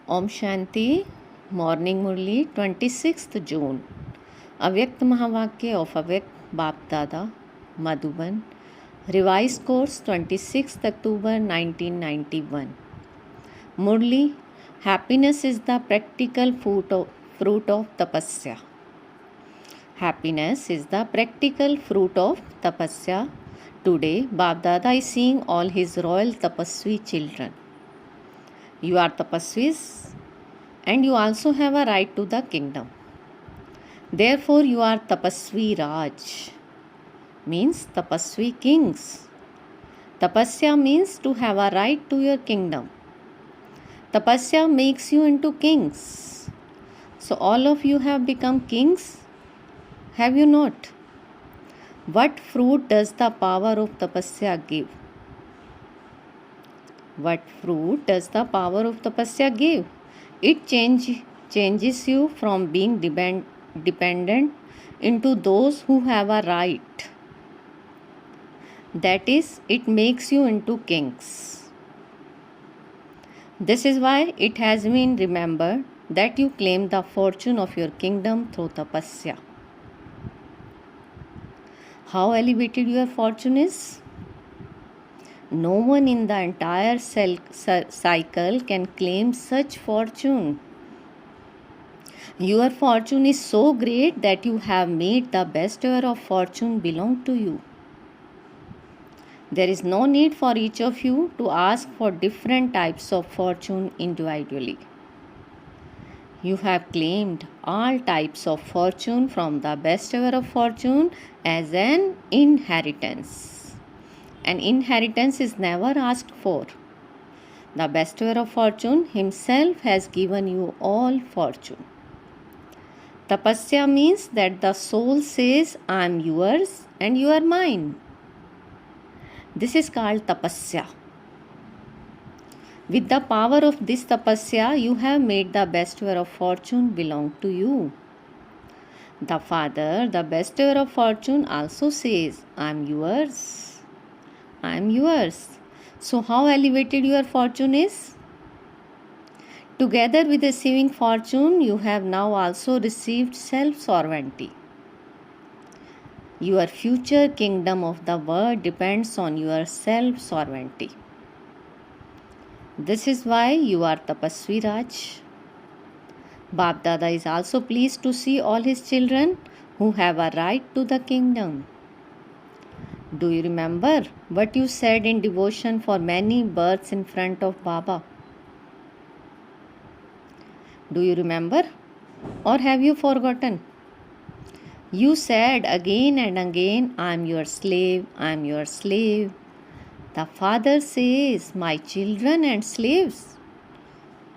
Om Shanti, Morning Murli, 26th June. अव्यक्त महावाक्य of अव्यक्त बाप दादा Madhuban. Revised course 26th October 1991. Murli, happiness is the practical fruit of tapasya. Happiness is the practical fruit of tapasya. Today, Bap Dada is seeing all his royal tapasvi children. You are tapasvis and you also have a right to the kingdom. Therefore, you are tapasvi Raj, means tapasvi kings. Tapasya means to have a right to your kingdom. Tapasya makes you into kings. So, all of you have become kings. Have you not? What fruit does the power of tapasya give? What fruit does the power of tapasya give? It changes you from being dependent into those who have a right. That is, it makes you into kings. This is why it has been remembered that you claim the fortune of your kingdom through tapasya. How elevated your fortune is? No one in the entire cycle can claim such fortune. Your fortune is so great that you have made the best ever of fortune belong to you. There is no need for each of you to ask for different types of fortune individually. You have claimed all types of fortune from the best ever of fortune as an inheritance. An inheritance is never asked for. The best ever of fortune himself has given you all fortune. Tapasya means that the soul says, I am yours and you are mine. This is called tapasya. With the power of this tapasya, you have made the best ever of fortune belong to you. The Father, the best ever of fortune, also says, I am yours. I am yours. So, how elevated your fortune is? Together with receiving fortune, you have now also received self-sovereignty. Your future kingdom of the world depends on your self-sovereignty. This is why you are Tapasvi Raj. Bap Dada is also pleased to see all his children who have a right to the kingdom. Do you remember what you said in devotion for many births in front of Baba? Do you remember? Or have you forgotten? You said again and again, I am your slave, I am your slave. The Father says, my children and slaves.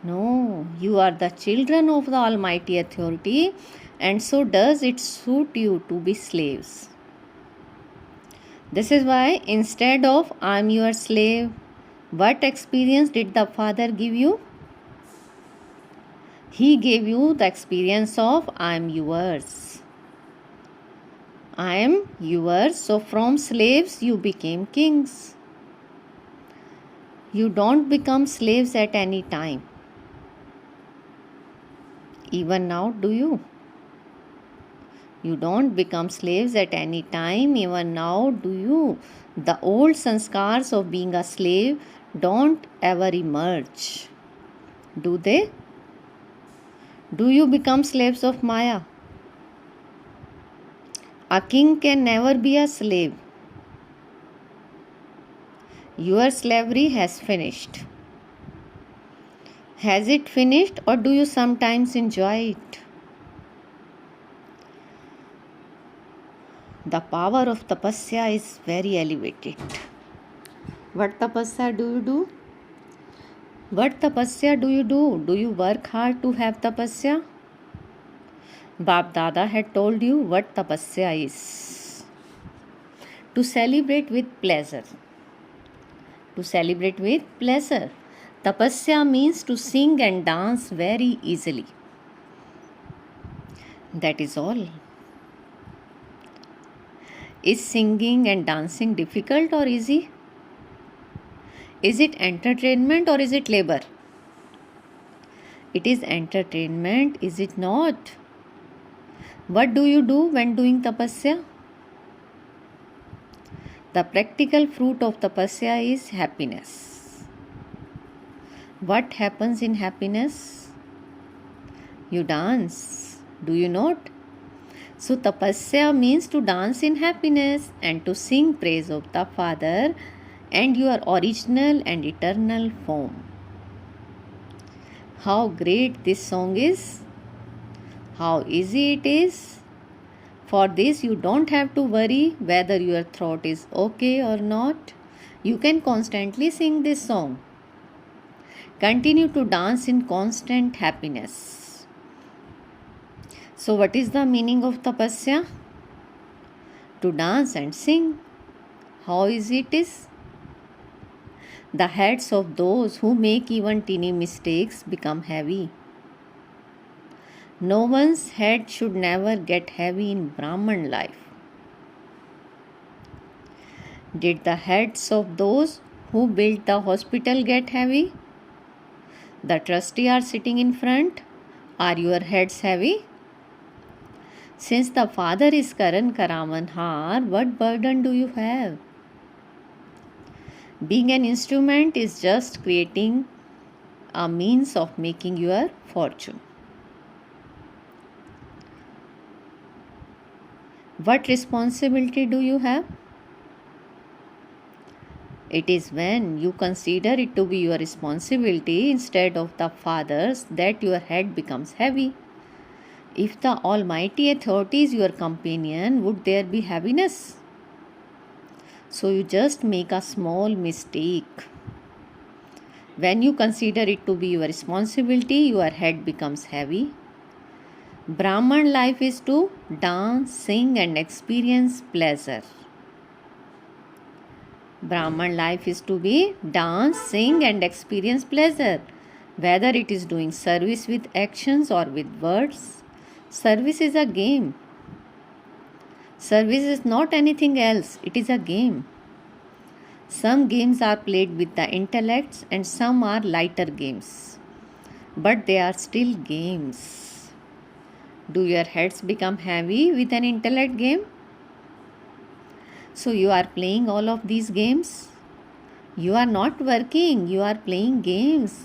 No, you are the children of the Almighty Authority, and so does it suit you to be slaves. This is why instead of I am your slave, what experience did the Father give you? He gave you the experience of I am yours. I am yours, so from slaves you became kings. You don't become slaves at any time. Even now, do you? You don't become slaves at any time. Even now, do you? The old sanskars of being a slave don't ever emerge. Do they? Do you become slaves of Maya? A king can never be a slave. Your slavery has finished. Has it finished, or do you sometimes enjoy it? The power of tapasya is very elevated. What tapasya do you do? What tapasya do you do? Do you work hard to have tapasya? Bap Dada had told you what tapasya is. To celebrate with pleasure. To celebrate with pleasure. Tapasya means to sing and dance very easily. That is all. Is singing and dancing difficult or easy? Is it entertainment or is it labor? It is entertainment, is it not? What do you do when doing tapasya? The practical fruit of tapasya is happiness. What happens in happiness? You dance. Do you not? So tapasya means to dance in happiness and to sing praise of the Father and your original and eternal form. How great this song is. How easy it is. For this you don't have to worry whether your throat is okay or not. You can constantly sing this song. Continue to dance in constant happiness. So what is the meaning of tapasya? To dance and sing. How easy it is? The heads of those who make even teeny mistakes become heavy. No one's head should never get heavy in Brahman life. Did the heads of those who built the hospital get heavy? The trustees are sitting in front. Are your heads heavy? Since the Father is Karan Karamanhar, what burden do you have? Being an instrument is just creating a means of making your fortune. What responsibility do you have? It is when you consider it to be your responsibility instead of the Father's that your head becomes heavy. If the Almighty Authority is your companion, would there be heaviness? So you just make a small mistake. When you consider it to be your responsibility, your head becomes heavy. Brahman life is to dance, sing and experience pleasure. Brahman life is to be dance, sing and experience pleasure. Whether it is doing service with actions or with words, service is a game. Service is not anything else, it is a game. Some games are played with the intellects and some are lighter games. But they are still games. Do your heads become heavy with an intellect game? So you are playing all of these games? You are not working, you are playing games.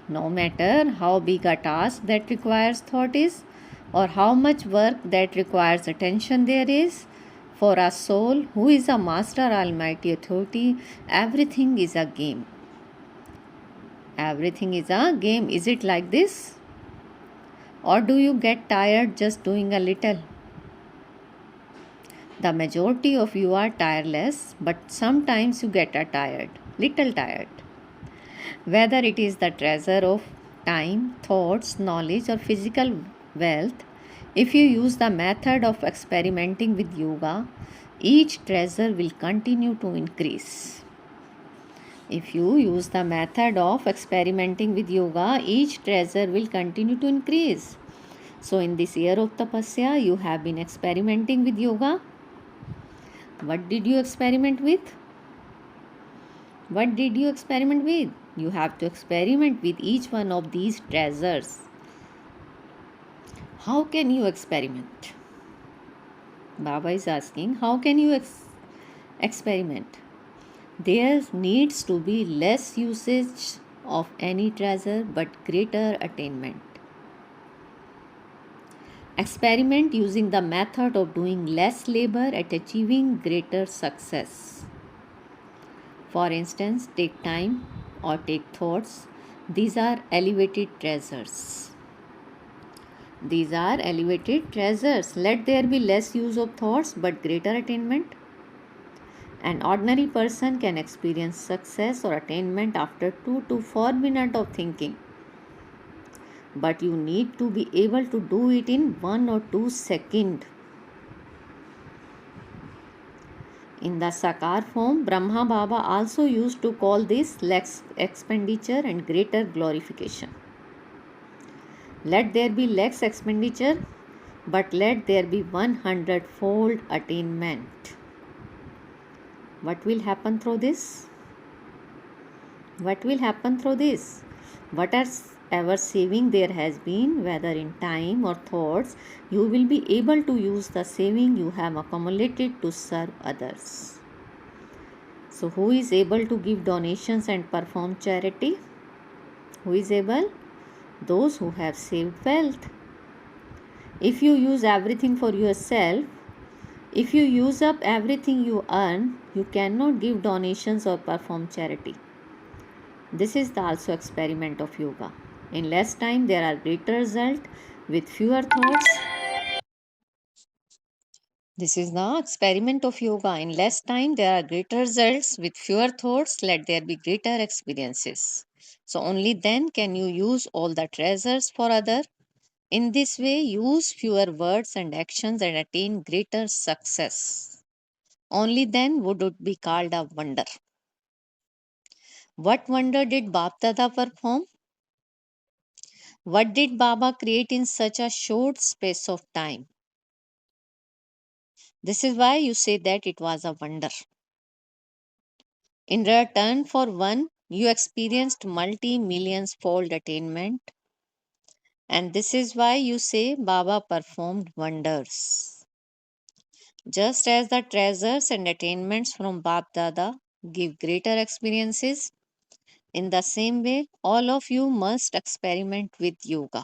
No matter how big a task that requires thought is, or how much work that requires attention there is, for a soul who is a Master Almighty Authority, everything is a game. Everything is a game. Is it like this? Or do you get tired just doing a little? The majority of you are tireless, but sometimes you get little tired. Whether it is the treasure of time, thoughts, knowledge or physical wealth, if you use the method of experimenting with yoga, each treasure will continue to increase. If you use the method of experimenting with yoga, each treasure will continue to increase. So in this year of tapasya, you have been experimenting with yoga. What did you experiment with? What did you experiment with? You have to experiment with each one of these treasures. How can you experiment? Baba is asking, how can you experiment? There needs to be less usage of any treasure but greater attainment. Experiment using the method of doing less labor at achieving greater success. For instance, take time or take thoughts. These are elevated treasures. These are elevated treasures. Let there be less use of thoughts but greater attainment. An ordinary person can experience success or attainment after 2 to 4 minutes of thinking. But you need to be able to do it in 1 or 2 seconds. In the Sakar form, Brahma Baba also used to call this less expenditure and greater glorification. Let there be less expenditure, but let there be 100-fold attainment. What will happen through this? What will happen through this? Whatever whatever saving there has been, whether in time or thoughts, you will be able to use the saving you have accumulated to serve others. So, who is able to give donations and perform charity? Who is able? Those who have saved wealth. If you use everything for yourself, if you use up everything you earn, you cannot give donations or perform charity. This is the also experiment of yoga. In less time, there are greater results with fewer thoughts. This is the experiment of yoga. In less time, there are greater results with fewer thoughts. Let there be greater experiences. So only then can you use all the treasures for other. In this way, use fewer words and actions and attain greater success. Only then would it be called a wonder. What wonder did Bap Dada perform? What did Baba create in such a short space of time? This is why you say that it was a wonder. In return for one, you experienced multi millions fold attainment. And this is why you say Baba performed wonders. Just as the treasures and attainments from Bap Dada give greater experiences, in the same way, all of you must experiment with yoga.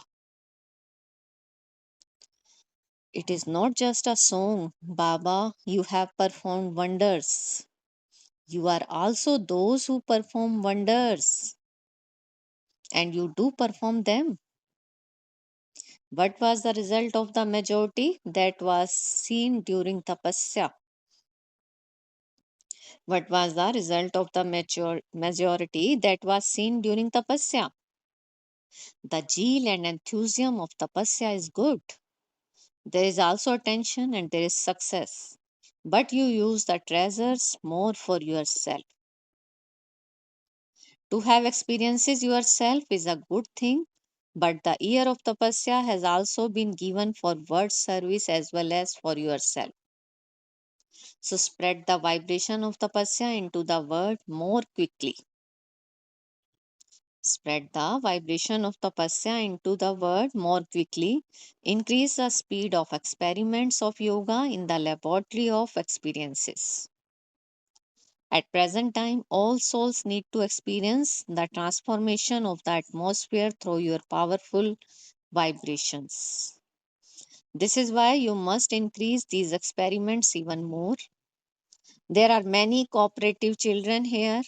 It is not just a song, Baba, you have performed wonders. You are also those who perform wonders, and you do perform them. What was the result of the majority that was seen during tapasya? What was the result of the majority that was seen during tapasya? The zeal and enthusiasm of tapasya is good. There is also attention and there is success. But you use the treasures more for yourself. To have experiences yourself is a good thing, but the year of tapasya has also been given for word service as well as for yourself. So spread the vibration of tapasya into the world more quickly. Spread the vibration of tapasya into the world more quickly. Increase the speed of experiments of yoga in the laboratory of experiences. At present time, all souls need to experience the transformation of the atmosphere through your powerful vibrations. This is why you must increase these experiments even more. There are many cooperative children here.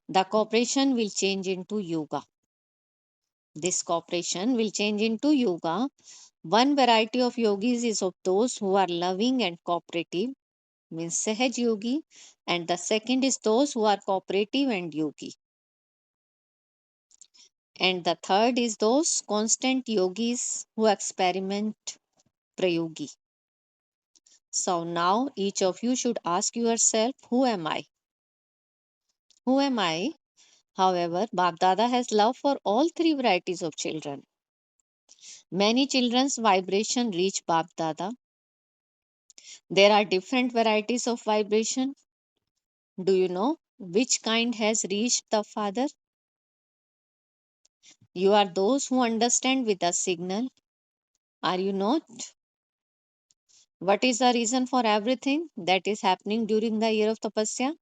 The cooperation will change into yoga. This cooperation will change into yoga. One variety of yogis is of those who are loving and cooperative, means Sahaj Yogi, and the second is those who are cooperative and yogi. And the third is those constant yogis who experiment prayogi. So now each of you should ask yourself, who am I? Who am I? However, Bap Dada has love for all three varieties of children. Many children's vibration reach Bap Dada. There are different varieties of vibration. Do you know which kind has reached the Father? You are those who understand with a signal. Are you not? What is the reason for everything that is happening during the year of tapasya?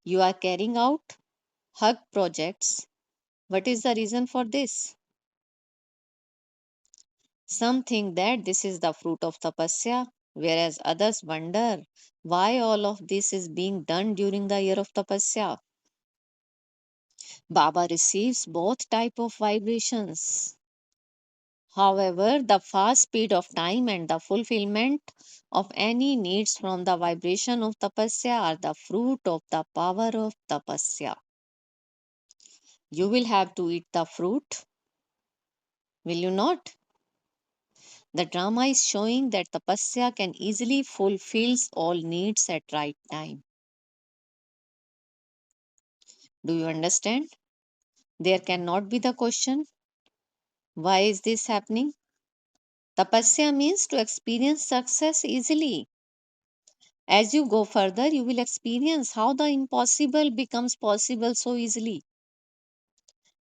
You are carrying out hug projects. What is the reason for this? Some think that this is the fruit of tapasya, whereas others wonder why all of this is being done during the year of tapasya. Baba receives both type of vibrations. However, the fast speed of time and the fulfillment of any needs from the vibration of tapasya are the fruit of the power of tapasya. You will have to eat the fruit, will you not? The drama is showing that tapasya can easily fulfill all needs at right time. Do you understand? There cannot be the question, why is this happening? Tapasya means to experience success easily. As you go further, you will experience how the impossible becomes possible so easily.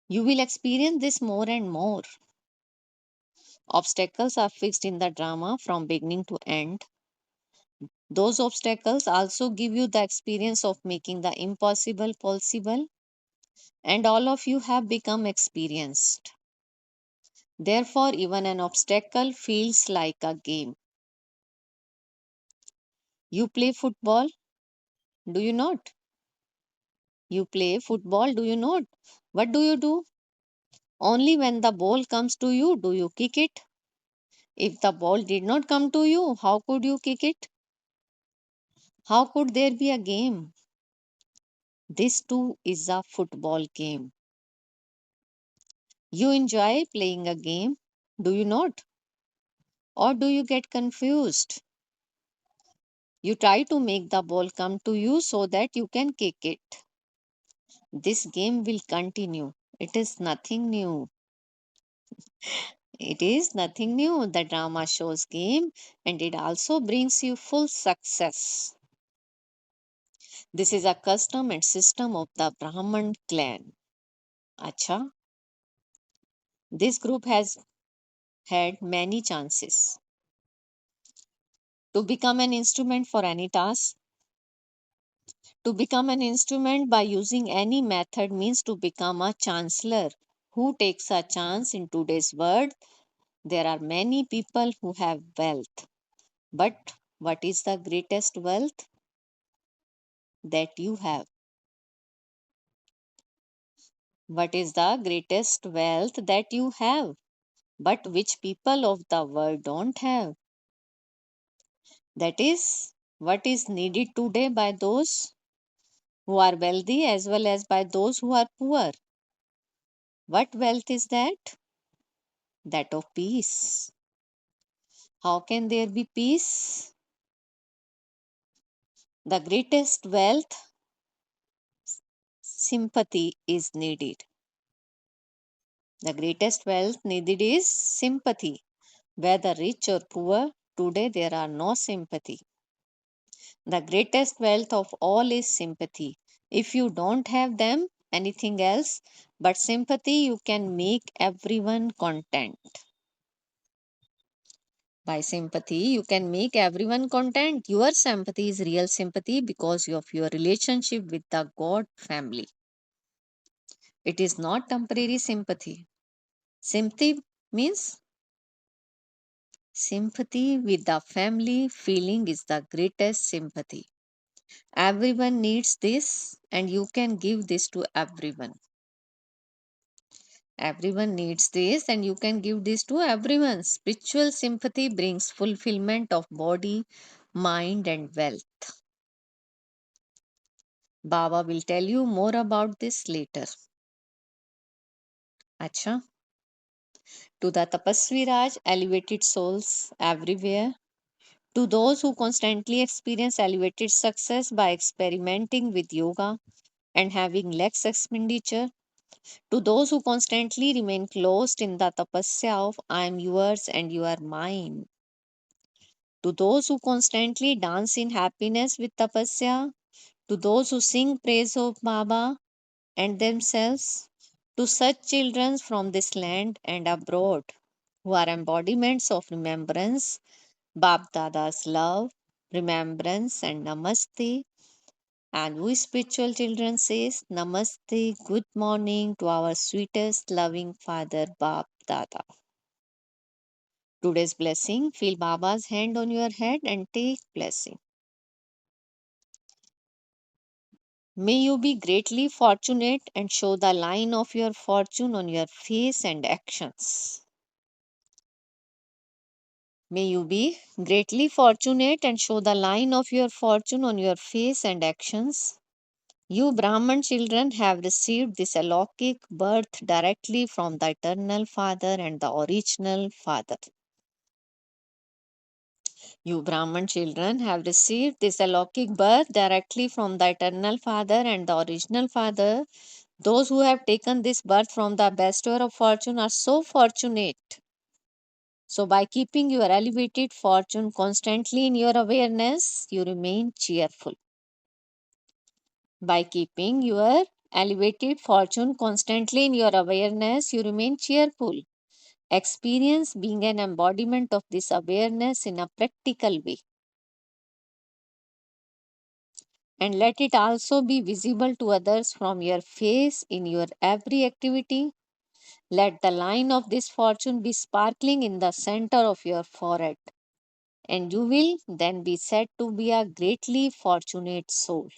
You will experience this more and more. Obstacles are fixed in the drama from beginning to end. Those obstacles also give you the experience of making the impossible possible, and all of you have become experienced. Therefore, even an obstacle feels like a game. You play football, do you not? You play football, do you not? What do you do? Only when the ball comes to you do you kick it. If the ball did not come to you, how could you kick it? How could there be a game? This too is a football game. You enjoy playing a game, do you not? Or do you get confused? You try to make the ball come to you so that you can kick it. This game will continue. It is nothing new. It is nothing new. The drama shows game and it also brings you full success. This is a custom and system of the Brahman clan. Acha, this group has had many chances to become an instrument for any task. To become an instrument by using any method means to become a chancellor. Who takes a chance in today's world? There are many people who have wealth. But what is the greatest wealth that you have? What is the greatest wealth that you have, but which people of the world don't have? That is what is needed today by those who are wealthy as well as by those who are poor. What wealth is that? That of peace. How can there be peace? The greatest wealth, sympathy, is needed. The greatest wealth needed is sympathy. Whether rich or poor, today there are no sympathy. The greatest wealth of all is sympathy. If you don't have them, anything else but sympathy, you can make everyone content. By sympathy, you can make everyone content. Your sympathy is real sympathy because of your relationship with the God family. It is not temporary sympathy. Sympathy means sympathy with the family feeling is the greatest sympathy. Everyone needs this, and you can give this to everyone. Everyone needs this, and you can give this to everyone. Spiritual sympathy brings fulfillment of body, mind, and wealth. Baba will tell you more about this later. Acha. To the Tapasvi Raj, elevated souls everywhere. To those who constantly experience elevated success by experimenting with yoga and having less expenditure. To those who constantly remain closed in the tapasya of I am yours and you are mine. To those who constantly dance in happiness with tapasya. To those who sing praise of Baba and themselves. To such children from this land and abroad who are embodiments of remembrance, Bab Dada's love, remembrance, and namaste. And we spiritual children says namaste, good morning to our sweetest loving father Bab Dada. Today's blessing, feel Baba's hand on your head and take blessing. May you be greatly fortunate and show the line of your fortune on your face and actions. May you be greatly fortunate and show the line of your fortune on your face and actions. You Brahman children have received this alaukic birth directly from the eternal Father and the original Father. You Brahman children have received this alaukic birth directly from the eternal Father and the original Father. Those who have taken this birth from the bestower of fortune are so fortunate. So, by keeping your elevated fortune constantly in your awareness, you remain cheerful. By keeping your Elevated fortune constantly in your awareness, you remain cheerful. Experience being an embodiment of this awareness in a practical way. And let it also be visible to others from your face in your every activity. Let the line of this fortune be sparkling in the center of your forehead, and you will then be said to be a greatly fortunate soul.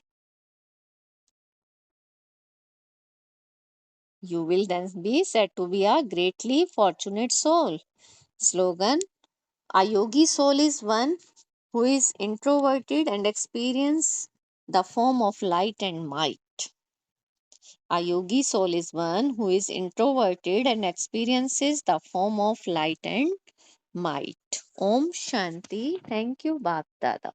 You will then be said to be a greatly fortunate soul. Slogan: a yogi soul is one who is introverted and experience the form of light and might. A yogi soul is one who is introverted and experiences the form of light and might. Om Shanti. Thank you, Bap Dada.